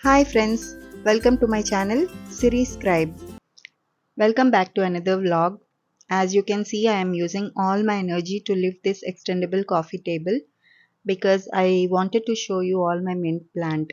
Hi friends, welcome to my channel Series Scribe. Welcome back to another vlog. As you can see, I am using all my energy to lift this extendable coffee table because I wanted to show you all my mint plant.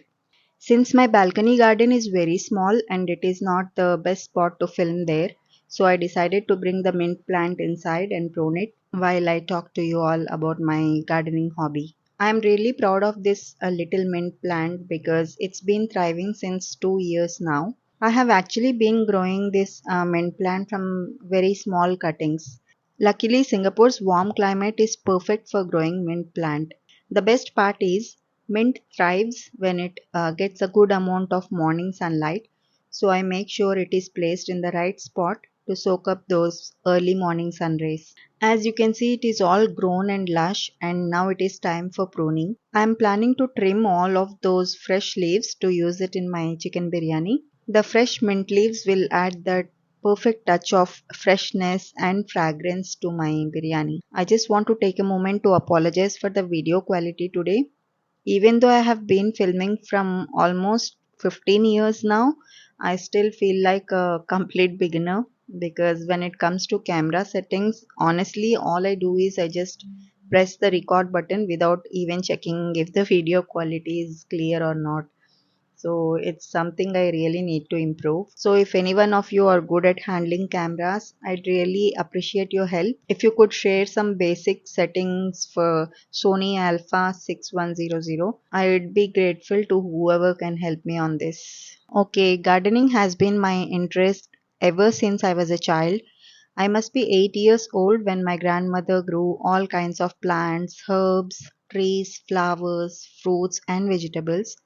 Since my balcony garden is very small and it is not the best spot to film there, so I decided to bring the mint plant inside and prune it while I talk to you all about my gardening hobby. I am really proud of this little mint plant because it's been thriving since 2 years now. I have actually been growing this mint plant from very small cuttings. Luckily, Singapore's warm climate is perfect for growing mint plant. The best part is mint thrives when it gets a good amount of morning sunlight, so I make sure it is placed in the right spot to soak up those early morning sun rays. As you can see, it is all grown and lush, and now it is time for pruning. I am planning to trim all of those fresh leaves to use it in my chicken biryani. The fresh mint leaves will add that perfect touch of freshness and fragrance to my biryani. I just want to take a moment to apologize for the video quality today. Even though I have been filming from almost 15 years now, I still feel like a complete beginner because when it comes to camera settings, honestly, all I do is I just press the record button without even checking if the video quality is clear or not. So it's something I really need to improve. So if any one of you are good at handling cameras, I'd really appreciate your help. If you could share some basic settings for Sony Alpha 6100, I'd be grateful to whoever can help me on this. Okay, gardening has been my interest ever since I was a child. I must be 8 years old when my grandmother grew all kinds of plants, herbs, trees, flowers, fruits, and vegetables.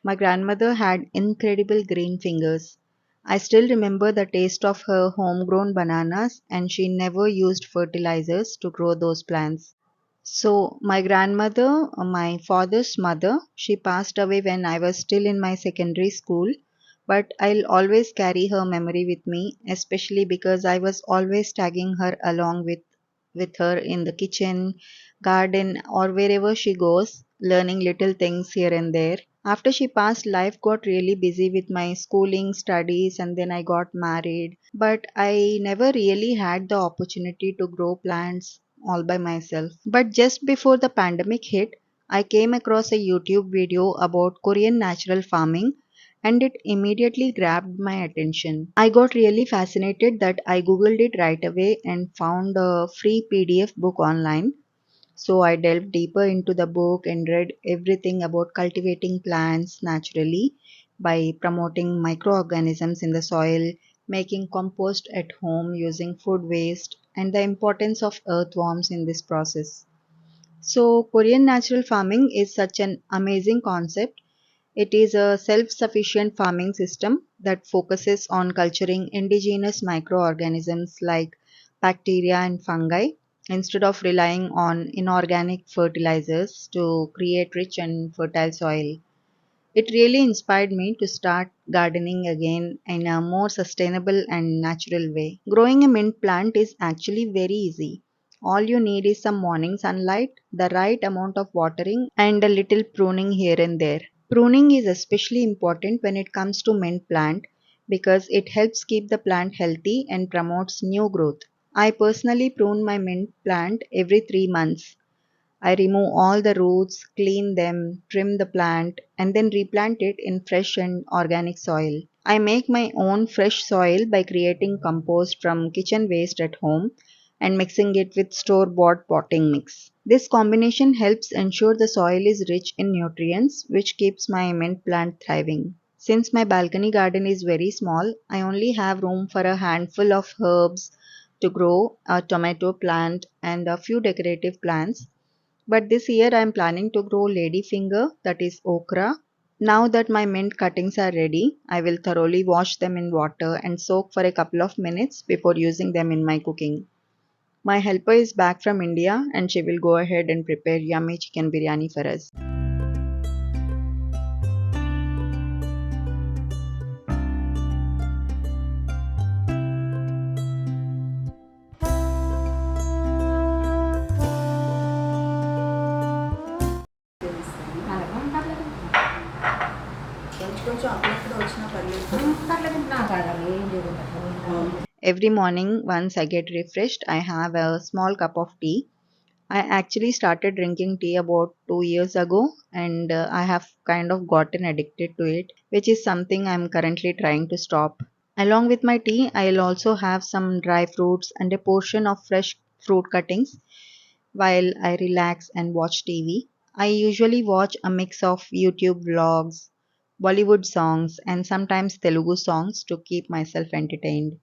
My grandmother had incredible green fingers. I still remember the taste of her homegrown bananas, and she never used fertilizers to grow those plants. So, my grandmother, my father's mother, she passed away when I was still in my secondary school, but I'll always carry her memory with me, especially because I was always tagging her along with her in the kitchen, garden, or wherever she goes, learning little things here and there. After she passed, life got really busy with my schooling, studies, and then I got married. But I never really had the opportunity to grow plants all by myself. But just before the pandemic hit, I came across a YouTube video about Korean natural farming and it immediately grabbed my attention. I got really fascinated that I googled it right away and found a free PDF book online. So I delved deeper into the book and read everything about cultivating plants naturally by promoting microorganisms in the soil, making compost at home using food waste, and the importance of earthworms in this process. So, Korean natural farming is such an amazing concept. It is a self sufficient farming system that focuses on culturing indigenous microorganisms like bacteria and fungi instead of relying on inorganic fertilizers to create rich and fertile soil. It really inspired me to start gardening again in a more sustainable and natural way. Growing a mint plant is actually very easy. All you need is some morning sunlight, the right amount of watering, and a little pruning here and there. Pruning is especially important when it comes to mint plant because it helps keep the plant healthy and promotes new growth. I personally prune my mint plant every 3 months. I remove all the roots, clean them, trim the plant, and then replant it in fresh and organic soil. I make my own fresh soil by creating compost from kitchen waste at home and mixing it with store bought potting mix. This combination helps ensure the soil is rich in nutrients, which keeps my mint plant thriving. Since my balcony garden is very small, I only have room for a handful of herbs to grow, a tomato plant, and a few decorative plants. But this year I am planning to grow ladyfinger, that is okra. Now that my mint cuttings are ready, I will thoroughly wash them in water and soak for a couple of minutes before using them in my cooking. My helper is back from India and she will go ahead and prepare yummy chicken biryani for us. Every morning, once I get refreshed, I have a small cup of tea. I actually started drinking tea about 2 years ago, and I have kind of gotten addicted to it, which is something I'm currently trying to stop. Along with my tea, I'll also have some dry fruits and a portion of fresh fruit cuttings while I relax and watch TV. I usually watch a mix of YouTube vlogs, Bollywood songs, and sometimes Telugu songs to keep myself entertained.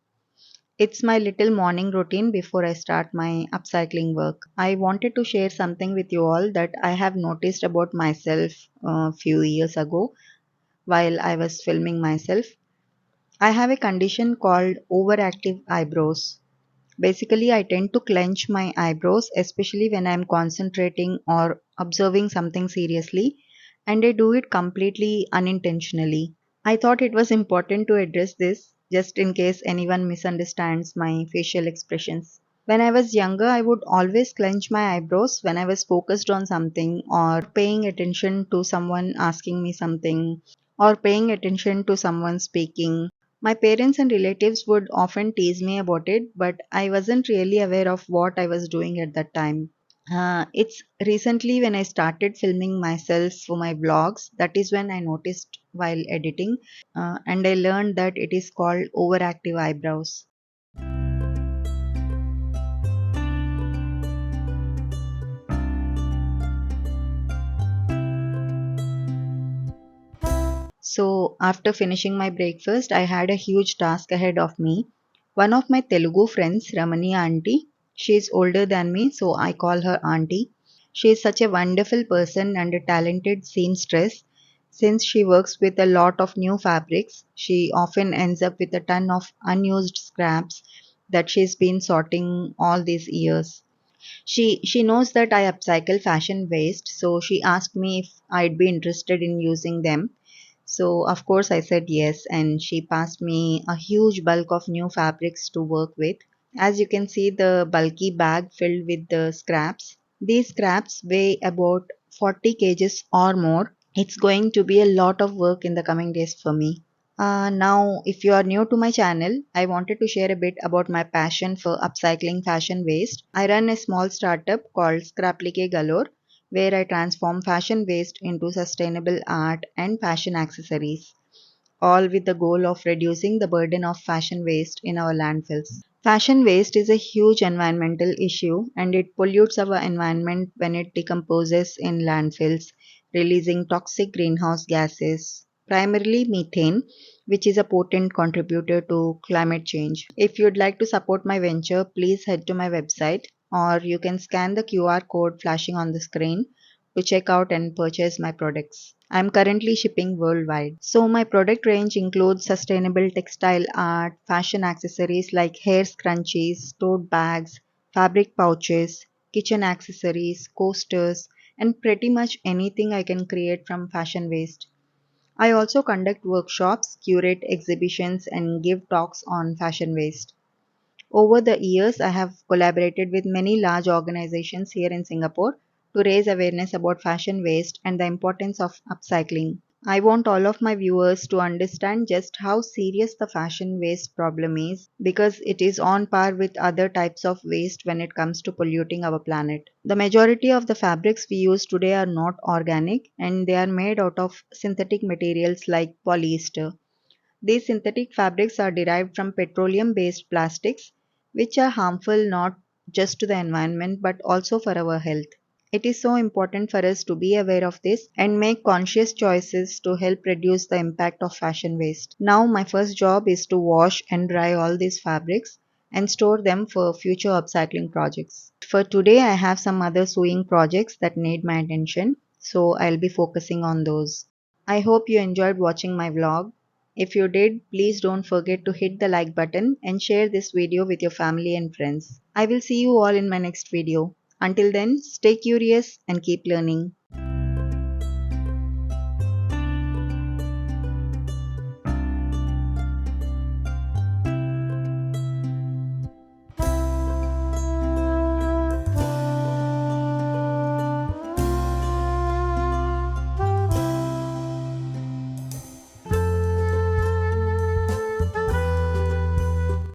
It's my little morning routine before I start my upcycling work. I wanted to share something with you all that I have noticed about myself a few years ago while I was filming myself. I have a condition called overactive eyebrows. Basically, I tend to clench my eyebrows, especially when I'm concentrating or observing something seriously, and I do it completely unintentionally. I thought it was important to address this just in case anyone misunderstands my facial expressions. When I was younger, I would always clench my eyebrows when I was focused on something or paying attention to someone asking me something or paying attention to someone speaking. My parents and relatives would often tease me about it, but I wasn't really aware of what I was doing at that time. It's recently when I started filming myself for my vlogs, that is when I noticed while editing, and I learned that it is called overactive eyebrows. So, after finishing my breakfast, I had a huge task ahead of me. One of my Telugu friends, Ramani auntie, she is older than me, so I call her auntie. She is such a wonderful person and a talented seamstress. Since she works with a lot of new fabrics, she often ends up with a ton of unused scraps that she's been sorting all these years. She knows that I upcycle fashion waste, so she asked me if I'd be interested in using them. So of course I said yes, and she passed me a huge bulk of new fabrics to work with. As you can see, the bulky bag filled with the scraps. These scraps weigh about 40 kgs or more. It's going to be a lot of work in the coming days for me. Now, if you are new to my channel, I wanted to share a bit about my passion for upcycling fashion waste. I run a small startup called Scraplicate Galore, where I transform fashion waste into sustainable art and fashion accessories, all with the goal of reducing the burden of fashion waste in our landfills. Fashion waste is a huge environmental issue and it pollutes our environment when it decomposes in landfills, releasing toxic greenhouse gases, primarily methane, which is a potent contributor to climate change. If you'd like to support my venture, please head to my website or you can scan the QR code flashing on the screen to check out and purchase my products. I'm currently shipping worldwide. So my product range includes sustainable textile art, fashion accessories like hair scrunchies, tote bags, fabric pouches, kitchen accessories, coasters, and pretty much anything I can create from fashion waste. I also conduct workshops, curate exhibitions, and give talks on fashion waste. Over the years, I have collaborated with many large organizations here in Singapore to raise awareness about fashion waste and the importance of upcycling. I want all of my viewers to understand just how serious the fashion waste problem is because it is on par with other types of waste when it comes to polluting our planet. The majority of the fabrics we use today are not organic and they are made out of synthetic materials like polyester. These synthetic fabrics are derived from petroleum based plastics, which are harmful not just to the environment but also for our health. It is so important for us to be aware of this and make conscious choices to help reduce the impact of fashion waste. Now, my first job is to wash and dry all these fabrics and store them for future upcycling projects. For today, I have some other sewing projects that need my attention, so I'll be focusing on those. I hope you enjoyed watching my vlog. If you did, please don't forget to hit the like button and share this video with your family and friends. I will see you all in my next video. Until then, stay curious and keep learning.